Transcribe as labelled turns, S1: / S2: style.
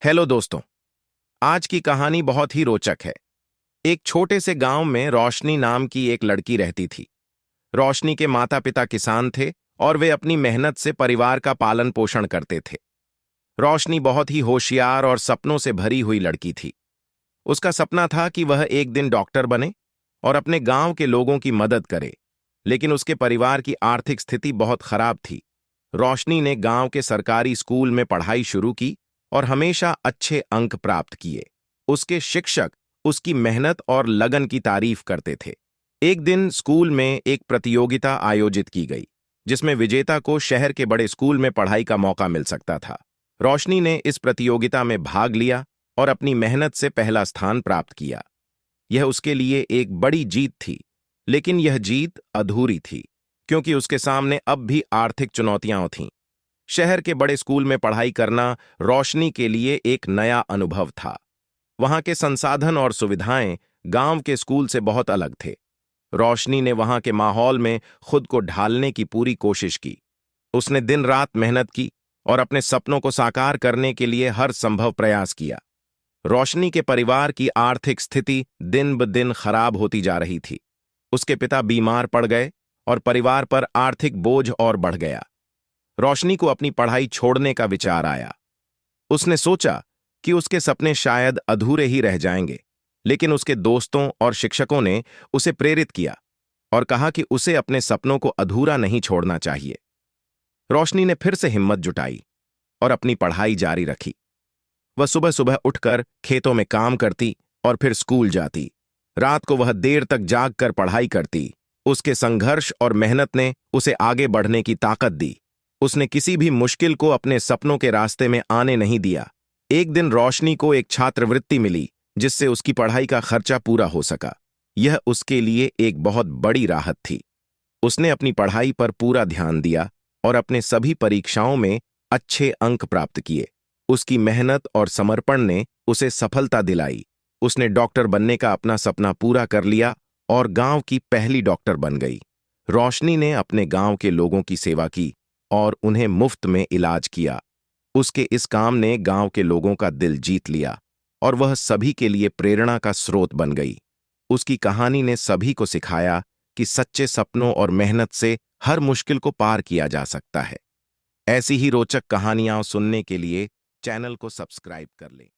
S1: Hello दोस्तों। आज की कहानी बहुत ही रोचक है। एक छोटे से गांव में रोशनी नाम की एक लड़की रहती थी। रोशनी के माता पिता किसान थे और वे अपनी मेहनत से परिवार का पालन पोषण करते थे। रोशनी बहुत ही होशियार और सपनों से भरी हुई लड़की थी। उसका सपना था कि वह एक दिन डॉक्टर बने और अपने गांव के लोगों की मदद करे, लेकिन उसके परिवार की आर्थिक स्थिति बहुत खराब थी। रोशनी ने गांव के सरकारी स्कूल में पढ़ाई शुरू की और हमेशा अच्छे अंक प्राप्त किए। उसके शिक्षक उसकी मेहनत और लगन की तारीफ करते थे। एक दिन स्कूल में एक प्रतियोगिता आयोजित की गई, जिसमें विजेता को शहर के बड़े स्कूल में पढ़ाई का मौका मिल सकता था। रोशनी ने इस प्रतियोगिता में भाग लिया और अपनी मेहनत से पहला स्थान प्राप्त किया। यह उसके लिए एक बड़ी जीत थी, लेकिन यह जीत अधूरी थी, क्योंकि उसके सामने अब भी आर्थिक चुनौतियां थीं। शहर के बड़े स्कूल में पढ़ाई करना रोशनी के लिए एक नया अनुभव था। वहां के संसाधन और सुविधाएं गांव के स्कूल से बहुत अलग थे। रोशनी ने वहां के माहौल में खुद को ढालने की पूरी कोशिश की। उसने दिन रात मेहनत की और अपने सपनों को साकार करने के लिए हर संभव प्रयास किया। रोशनी के परिवार की आर्थिक स्थिति दिन ब दिन खराब होती जा रही थी। उसके पिता बीमार पड़ गए और परिवार पर आर्थिक बोझ और बढ़ गया। रोशनी को अपनी पढ़ाई छोड़ने का विचार आया। उसने सोचा कि उसके सपने शायद अधूरे ही रह जाएंगे, लेकिन उसके दोस्तों और शिक्षकों ने उसे प्रेरित किया और कहा कि उसे अपने सपनों को अधूरा नहीं छोड़ना चाहिए। रोशनी ने फिर से हिम्मत जुटाई और अपनी पढ़ाई जारी रखी। वह सुबह सुबह उठकर खेतों में काम करती और फिर स्कूल जाती। रात को वह देर तक जागकर पढ़ाई करती। उसके संघर्ष और मेहनत ने उसे आगे बढ़ने की ताकत दी। उसने किसी भी मुश्किल को अपने सपनों के रास्ते में आने नहीं दिया। एक दिन रोशनी को एक छात्रवृत्ति मिली, जिससे उसकी पढ़ाई का खर्चा पूरा हो सका। यह उसके लिए एक बहुत बड़ी राहत थी। उसने अपनी पढ़ाई पर पूरा ध्यान दिया और अपने सभी परीक्षाओं में अच्छे अंक प्राप्त किए। उसकी मेहनत और समर्पण ने उसे सफलता दिलाई। उसने डॉक्टर बनने का अपना सपना पूरा कर लिया और गांव की पहली डॉक्टर बन गई। रोशनी ने अपने गांव के लोगों की सेवा की और उन्हें मुफ्त में इलाज किया। उसके इस काम ने गांव के लोगों का दिल जीत लिया और वह सभी के लिए प्रेरणा का स्रोत बन गई। उसकी कहानी ने सभी को सिखाया कि सच्चे सपनों और मेहनत से हर मुश्किल को पार किया जा सकता है। ऐसी ही रोचक कहानियां सुनने के लिए चैनल को सब्सक्राइब कर लें।